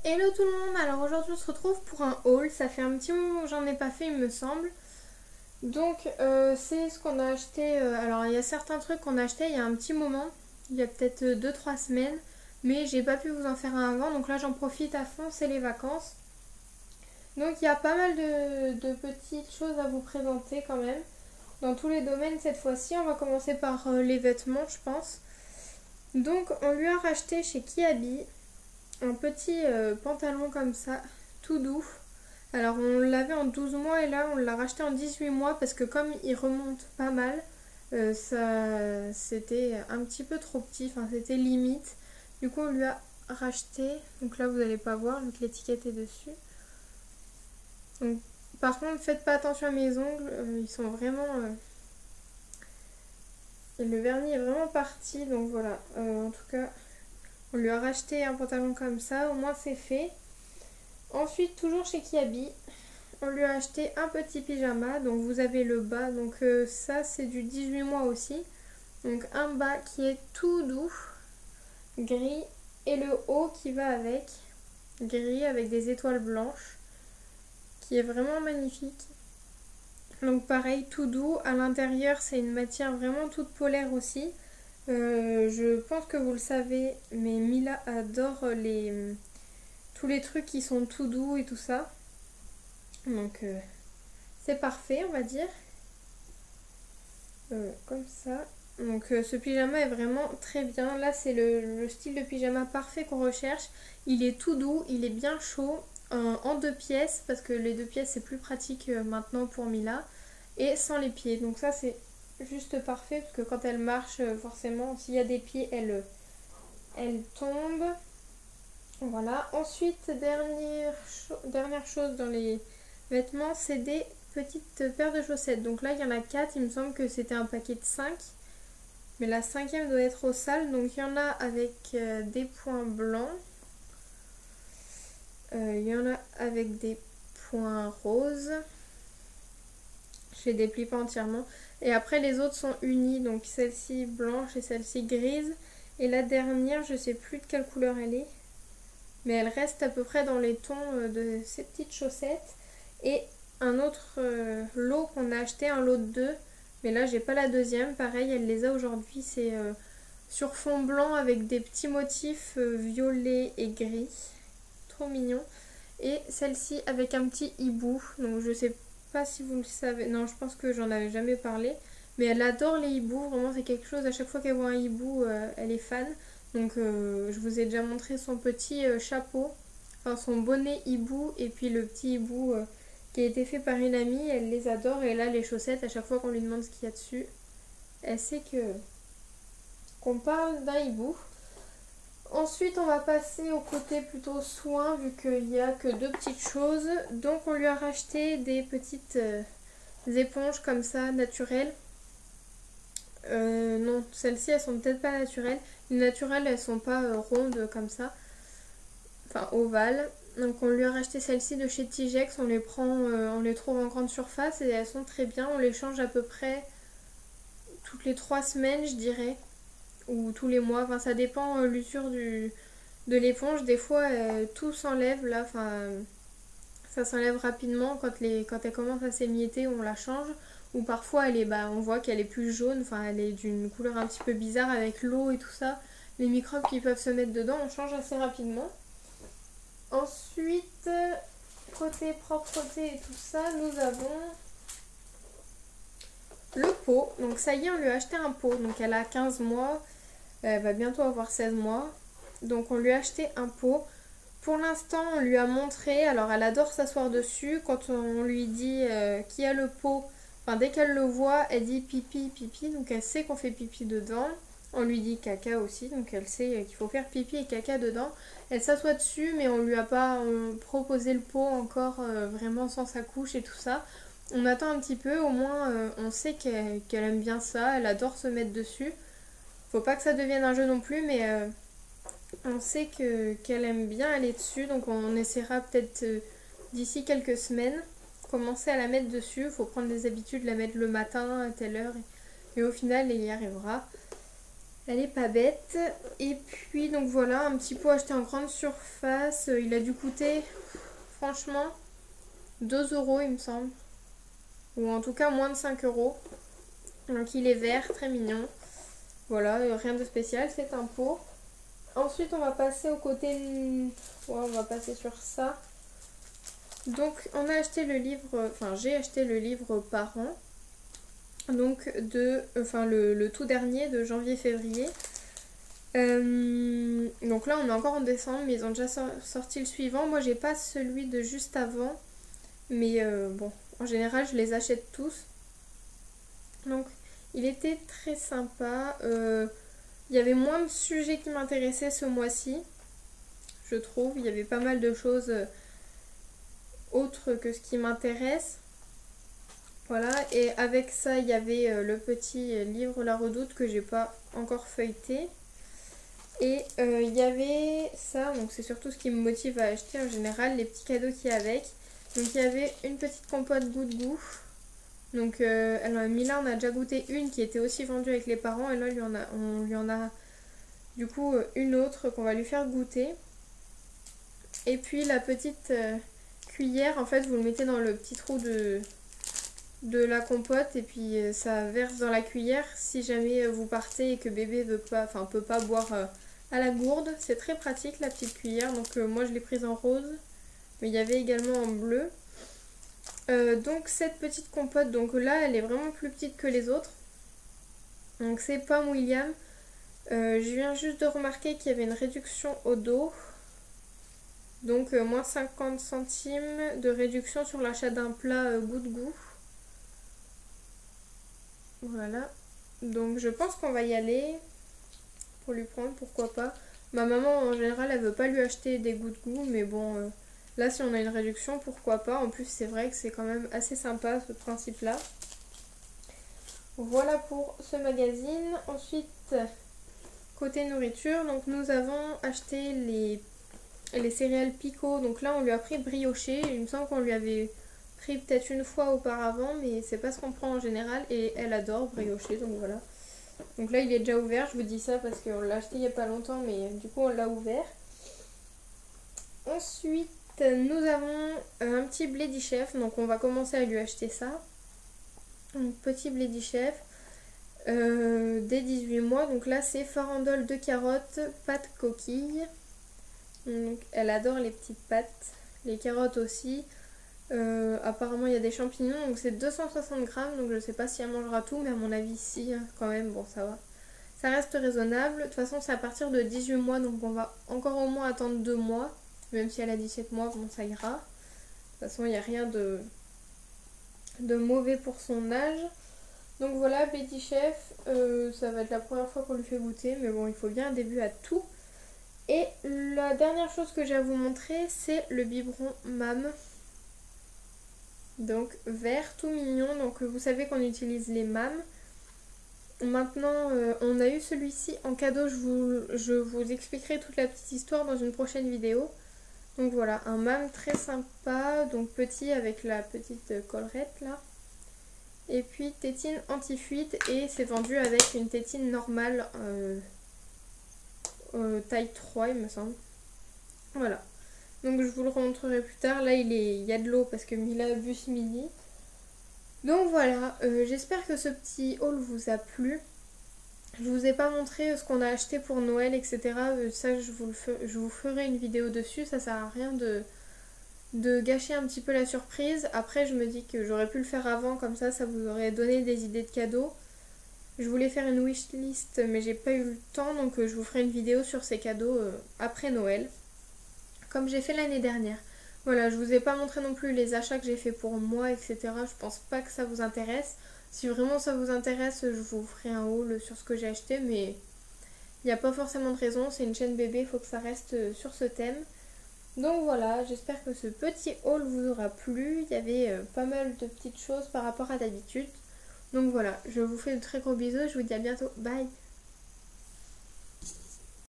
Hello tout le monde, alors aujourd'hui on se retrouve pour un haul, ça fait un petit moment que j'en ai pas fait il me semble. Donc c'est ce qu'on a acheté, alors il y a certains trucs qu'on a acheté il y a un petit moment, il y a peut-être 2-3 semaines, mais j'ai pas pu vous en faire un avant, donc là j'en profite à fond, c'est les vacances. Donc il y a pas mal de petites choses à vous présenter quand même, dans tous les domaines cette fois-ci. On va commencer par les vêtements je pense. Donc on lui a racheté chez Kiabi un petit pantalon comme ça, tout doux. Alors on l'avait en 12 mois et là on l'a racheté en 18 mois parce que comme il remonte pas mal, ça c'était un petit peu trop petit, enfin c'était limite. Du coup on lui a racheté, donc là vous n'allez pas voir vu que l'étiquette est dessus. Donc, par contre faites pas attention à mes ongles, ils sont vraiment... et le vernis est vraiment parti, donc voilà, en tout cas... On lui a racheté un pantalon comme ça, au moins c'est fait. Ensuite, toujours chez Kiabi, on lui a acheté un petit pyjama. Donc vous avez le bas, donc ça c'est du 18 mois aussi. Donc un bas qui est tout doux, gris, et le haut qui va avec, gris avec des étoiles blanches, qui est vraiment magnifique. Donc pareil, tout doux. À l'intérieur, c'est une matière vraiment toute polaire aussi. Je pense que vous le savez, mais Mila adore tous les trucs qui sont tout doux et tout ça. Donc c'est parfait on va dire. Comme ça. Donc ce pyjama est vraiment très bien. Là c'est le style de pyjama parfait qu'on recherche. Il est tout doux, il est bien chaud. En 2 pièces, parce que les 2 pièces c'est plus pratique maintenant pour Mila. Et sans les pieds. Donc ça c'est juste parfait parce que quand elle marche, forcément s'il y a des pieds elle tombe. Voilà. Ensuite, dernière chose dans les vêtements, c'est des petites paires de chaussettes. Donc là il y en a 4, il me semble que c'était un paquet de 5, mais la 5e doit être au sale. Donc il y en a avec des points blancs, il y en a avec des points roses. Je les déplie pas entièrement. Et après les autres sont unies, donc celle-ci blanche et celle-ci grise. Et la dernière, je sais plus de quelle couleur elle est, mais elle reste à peu près dans les tons de ces petites chaussettes. Et un autre lot qu'on a acheté, un lot de 2, mais là j'ai pas la deuxième, pareil elle les a aujourd'hui, c'est sur fond blanc avec des petits motifs violets et gris, trop mignon. Et celle-ci avec un petit hibou, donc je sais pas si vous le savez, non je pense que j'en avais jamais parlé, mais elle adore les hiboux, vraiment c'est quelque chose, à chaque fois qu'elle voit un hibou elle est fan. Donc je vous ai déjà montré son petit chapeau, enfin son bonnet hibou et puis le petit hibou qui a été fait par une amie, elle les adore. Et là les chaussettes, à chaque fois qu'on lui demande ce qu'il y a dessus, elle sait qu'on parle d'un hibou. Ensuite on va passer au côté plutôt soin vu qu'il n'y a que 2 petites choses. Donc on lui a racheté des petites éponges comme ça naturelles. Non, celles-ci elles sont peut-être pas naturelles. Les naturelles elles sont pas rondes comme ça, enfin ovales. Donc on lui a racheté celles-ci de chez Tigex, on les trouve en grande surface et elles sont très bien. On les change à peu près toutes les 3 semaines je dirais, ou tous les mois, enfin ça dépend l'usure de l'éponge. Des fois tout s'enlève là, enfin ça s'enlève rapidement quand elle commence à s'émietter, on la change. Ou parfois on voit qu'elle est plus jaune, enfin elle est d'une couleur un petit peu bizarre avec l'eau et tout ça. Les microbes qui peuvent se mettre dedans, on change assez rapidement. Ensuite, côté propreté et tout ça, nous avons le pot. Donc ça y est, on lui a acheté un pot. Donc elle a 15 mois, elle va bientôt avoir 16 mois. Donc on lui a acheté un pot. Pour l'instant, on lui a montré, alors elle adore s'asseoir dessus. Quand on lui dit qu'il y a le pot, enfin dès qu'elle le voit, elle dit pipi, pipi. Donc elle sait qu'on fait pipi dedans. On lui dit caca aussi, donc elle sait qu'il faut faire pipi et caca dedans. Elle s'assoit dessus, mais on lui a pas proposé le pot encore vraiment sans sa couche et tout ça. On attend un petit peu, au moins on sait qu'elle aime bien ça, elle adore se mettre dessus. Faut pas que ça devienne un jeu non plus, mais on sait qu'elle aime bien aller dessus, donc on essaiera peut-être d'ici quelques semaines commencer à la mettre dessus. Il faut prendre des habitudes, la mettre le matin à telle heure et au final elle y arrivera. Elle est pas bête. Et puis donc voilà, un petit pot acheté en grande surface. Il a dû coûter franchement 2 euros il me semble. Ou en tout cas moins de 5 euros. Donc il est vert, très mignon. Voilà, rien de spécial, c'est un pot. Ensuite on va passer au côté... Ouais, on va passer sur ça. Donc on a acheté le livre... Enfin j'ai acheté le livre Parents. Donc le tout dernier de janvier-février. Donc là on est encore en décembre, mais ils ont déjà sorti le suivant. Moi j'ai pas celui de juste avant. Mais bon, en général je les achète tous. Donc il était très sympa. Il y avait moins de sujets qui m'intéressaient ce mois-ci, je trouve. Il y avait pas mal de choses autres que ce qui m'intéresse. Voilà, et avec ça il y avait le petit livre La Redoute que j'ai pas encore feuilleté. Et il y avait ça, donc c'est surtout ce qui me motive à acheter en général, les petits cadeaux qu'il y a avec. Donc il y avait une petite compote goût. Donc Mila on a déjà goûté une qui était aussi vendue avec les parents. Et là on lui en a du coup une autre qu'on va lui faire goûter. Et puis la petite cuillère, en fait vous le mettez dans le petit trou de la compote. Et puis ça verse dans la cuillère si jamais vous partez et que bébé peut pas boire à la gourde. C'est très pratique la petite cuillère. Donc moi je l'ai prise en rose. Mais il y avait également en bleu. Donc cette petite compote, donc là elle est vraiment plus petite que les autres. Donc c'est Pomme William. Je viens juste de remarquer qu'il y avait une réduction au dos. Donc moins 50 centimes de réduction sur l'achat d'un plat goût. Voilà. Donc je pense qu'on va y aller pour lui prendre, pourquoi pas. Ma maman en général elle veut pas lui acheter des goût, mais bon... Là, si on a une réduction, pourquoi pas. En plus, c'est vrai que c'est quand même assez sympa ce principe-là. Voilà pour ce magazine. Ensuite, côté nourriture, donc nous avons acheté les céréales Pico. Donc là, on lui a pris brioché. Il me semble qu'on lui avait pris peut-être une fois auparavant, mais c'est pas ce qu'on prend en général. Et elle adore brioché, donc voilà. Donc là, il est déjà ouvert. Je vous dis ça parce qu'on l'a acheté il n'y a pas longtemps, mais du coup, on l'a ouvert. Ensuite, nous avons un petit Bledi Chef, donc on va commencer à lui acheter ça. Un petit Bledi Chef dès 18 mois. Donc là c'est farandole de carottes, pâtes coquilles. Donc elle adore les petites pâtes, les carottes aussi. Apparemment il y a des champignons, donc c'est 260 grammes. Donc je sais pas si elle mangera tout, mais à mon avis si, quand même, bon ça va. Ça reste raisonnable. De toute façon c'est à partir de 18 mois, donc on va encore au moins attendre 2 mois. Même si elle a 17 mois, bon ça ira. De toute façon, il n'y a rien de mauvais pour son âge. Donc voilà, Bledi Chef, ça va être la première fois qu'on lui fait goûter. Mais bon, il faut bien un début à tout. Et la dernière chose que j'ai à vous montrer, c'est le biberon MAM. Donc vert, tout mignon. Donc vous savez qu'on utilise les MAM. Maintenant, on a eu celui-ci en cadeau. Je vous expliquerai toute la petite histoire dans une prochaine vidéo. Donc voilà, un MAM très sympa, donc petit avec la petite collerette là. Et puis tétine anti-fuite, et c'est vendu avec une tétine normale taille 3 il me semble. Voilà, donc je vous le remontrerai plus tard. Là il y a de l'eau parce que Mila a bu ce midi. Donc voilà, j'espère que ce petit haul vous a plu. Je vous ai pas montré ce qu'on a acheté pour Noël, etc. Ça, je vous ferai une vidéo dessus. Ça sert à rien de gâcher un petit peu la surprise. Après, je me dis que j'aurais pu le faire avant, comme ça vous aurait donné des idées de cadeaux. Je voulais faire une wishlist, mais j'ai pas eu le temps, donc je vous ferai une vidéo sur ces cadeaux après Noël, comme j'ai fait l'année dernière. Voilà, je vous ai pas montré non plus les achats que j'ai fait pour moi, etc. Je pense pas que ça vous intéresse. Si vraiment ça vous intéresse, je vous ferai un haul sur ce que j'ai acheté, mais il n'y a pas forcément de raison, c'est une chaîne bébé, il faut que ça reste sur ce thème. Donc voilà, j'espère que ce petit haul vous aura plu. Il y avait pas mal de petites choses par rapport à d'habitude. Donc voilà, je vous fais de très gros bisous, je vous dis à bientôt, bye!